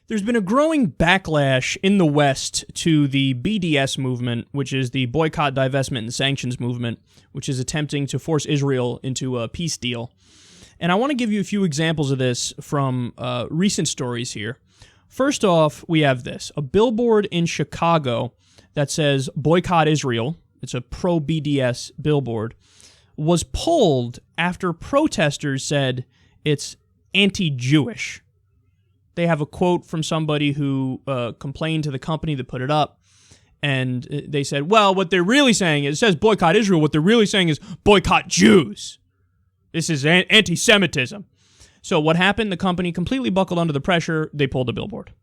There's been a growing backlash in the West to the BDS movement, which is the Boycott, Divestment, and Sanctions movement, which is attempting to force Israel into a peace deal. And I want to give you a few examples of this from recent stories here. First off, we have this. A billboard in Chicago that says, Boycott Israel, it's a pro-BDS billboard, was pulled after protesters said it's anti-Jewish. They have a quote from somebody who complained to the company that put it up, and they said, well, what they're really saying is, it says boycott Israel, what they're really saying is boycott Jews. This is anti-Semitism. So what happened? The company completely buckled under the pressure. They pulled the billboard.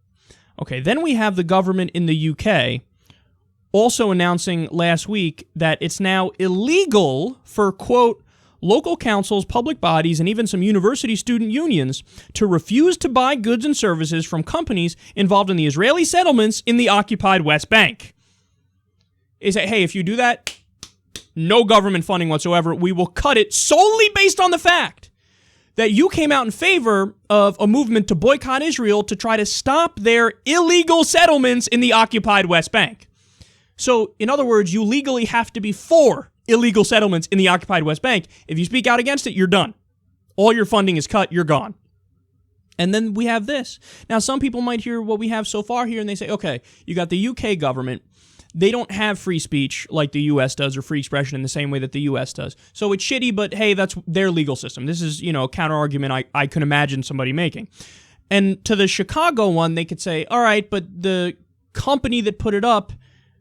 Okay, then we have the government in the UK also announcing last week that it's now illegal for, quote, local councils, public bodies, and even some university student unions to refuse to buy goods and services from companies involved in the Israeli settlements in the occupied West Bank. They say, hey, if you do that, no government funding whatsoever. We will cut it solely based on the fact that you came out in favor of a movement to boycott Israel to try to stop their illegal settlements in the occupied West Bank. So, in other words, you legally have to be for illegal settlements in the occupied West Bank. If you speak out against it, you're done. All your funding is cut, you're gone. And then we have this. Now, some people might hear what we have so far here, and they say, okay, you got the UK government. They don't have free speech like the U.S. does, or free expression in the same way that the U.S. does. So it's shitty, but hey, that's their legal system. This is, a counter-argument I can imagine somebody making. And to the Chicago one, they could say, all right, but the company that put it up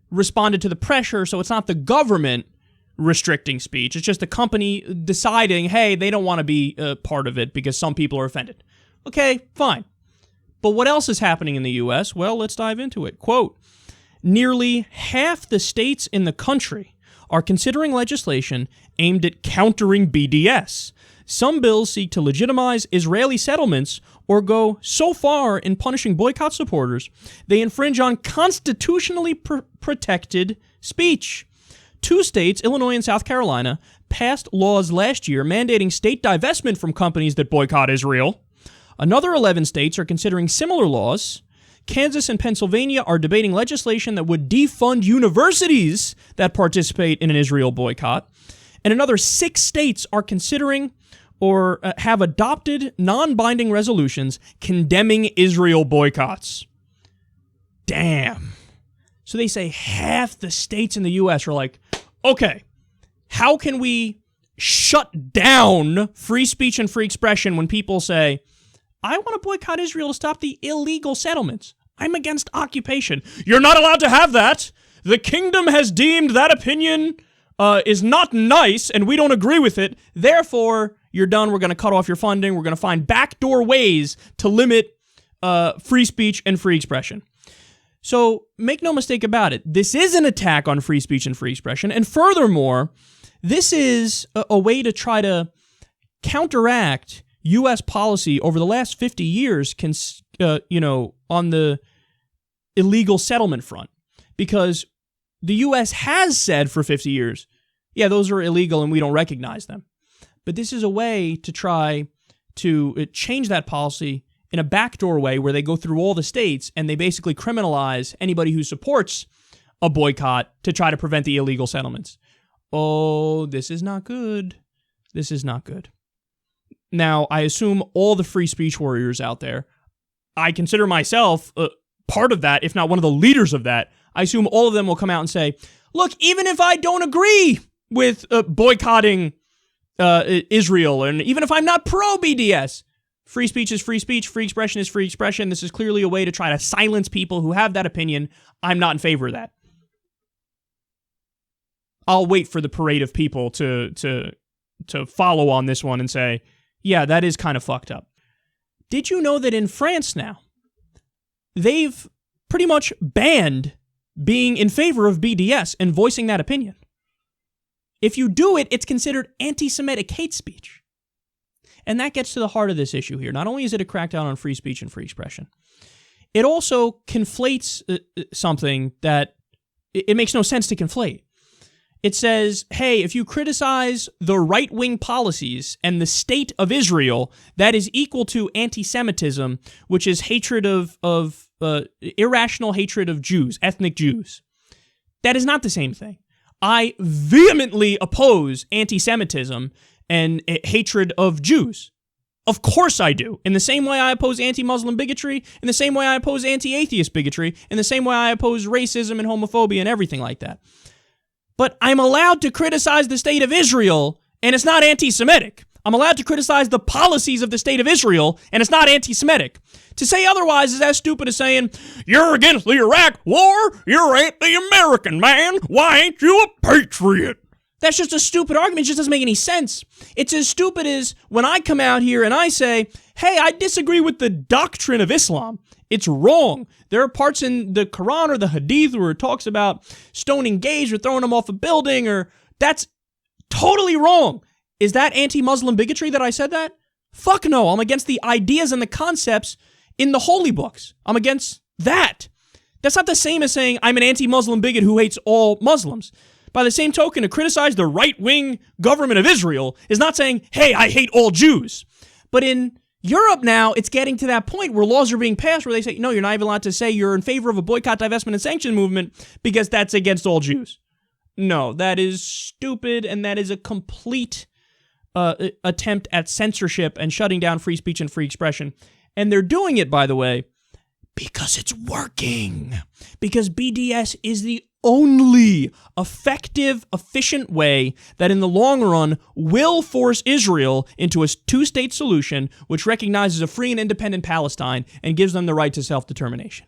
responded to the pressure, so it's not the government restricting speech. It's just the company deciding, hey, they don't want to be part of it because some people are offended. Okay, fine. But what else is happening in the U.S.? Well, let's dive into it. Quote, nearly half the states in the country are considering legislation aimed at countering BDS. Some bills seek to legitimize Israeli settlements or go so far in punishing boycott supporters they infringe on constitutionally protected speech. 2 states, Illinois and South Carolina, passed laws last year mandating state divestment from companies that boycott Israel. Another 11 states are considering similar laws. Kansas and Pennsylvania are debating legislation that would defund universities that participate in an Israel boycott. And another 6 states are considering or have adopted non-binding resolutions condemning Israel boycotts. Damn. So they say half the states in the U.S. are like, okay, how can we shut down free speech and free expression when people say, I want to boycott Israel to stop the illegal settlements. I'm against occupation. You're not allowed to have that. The kingdom has deemed that opinion is not nice, and we don't agree with it. Therefore, you're done. We're going to cut off your funding. We're going to find backdoor ways to limit free speech and free expression. So make no mistake about it. This is an attack on free speech and free expression. And furthermore, this is a way to try to counteract U.S. policy over the last 50 years, on the illegal settlement front. Because the U.S. has said for 50 years, yeah, those are illegal and we don't recognize them. But this is a way to try to change that policy in a backdoor way where they go through all the states and they basically criminalize anybody who supports a boycott to try to prevent the illegal settlements. Oh, this is not good. This is not good. Now, I assume all the free speech warriors out there, I consider myself part of that, if not one of the leaders of that. I assume all of them will come out and say, look, even if I don't agree with boycotting Israel, and even if I'm not pro-BDS, free speech is free speech, free expression is free expression. This is clearly a way to try to silence people who have that opinion. I'm not in favor of that. I'll wait for the parade of people to follow on this one and say, yeah, that is kind of fucked up. Did you know that in France now, they've pretty much banned being in favor of BDS and voicing that opinion? If you do it, it's considered anti-Semitic hate speech. And that gets to the heart of this issue here. Not only is it a crackdown on free speech and free expression, it also conflates something that it makes no sense to conflate. It says, hey, if you criticize the right-wing policies and the state of Israel, that is equal to anti-Semitism, which is hatred of irrational hatred of Jews, ethnic Jews. That is not the same thing. I vehemently oppose anti-Semitism and hatred of Jews. Of course I do. In the same way I oppose anti-Muslim bigotry, in the same way I oppose anti-atheist bigotry, in the same way I oppose racism and homophobia and everything like that. But I'm allowed to criticize the state of Israel, and it's not anti-Semitic. I'm allowed to criticize the policies of the state of Israel, and it's not anti-Semitic. To say otherwise is as stupid as saying, you're against the Iraq war, you're anti-American, man. Why ain't you a patriot? That's just a stupid argument. It just doesn't make any sense. It's as stupid as when I come out here and I say, hey, I disagree with the doctrine of Islam. It's wrong. There are parts in the Quran or the Hadith where it talks about stoning gays or throwing them off a building, or that's totally wrong. Is that anti-Muslim bigotry that I said that? Fuck no. I'm against the ideas and the concepts in the holy books. I'm against that. That's not the same as saying I'm an anti-Muslim bigot who hates all Muslims. By the same token, to criticize the right-wing government of Israel is not saying, hey, I hate all Jews. But in Europe now, it's getting to that point where laws are being passed where they say, no, you're not even allowed to say you're in favor of a boycott, divestment, and sanction movement because that's against all Jews. No, that is stupid, and that is a complete attempt at censorship and shutting down free speech and free expression. And they're doing it, by the way, because it's working. Because BDS is the only effective, efficient way that in the long run will force Israel into a two-state solution which recognizes a free and independent Palestine and gives them the right to self-determination.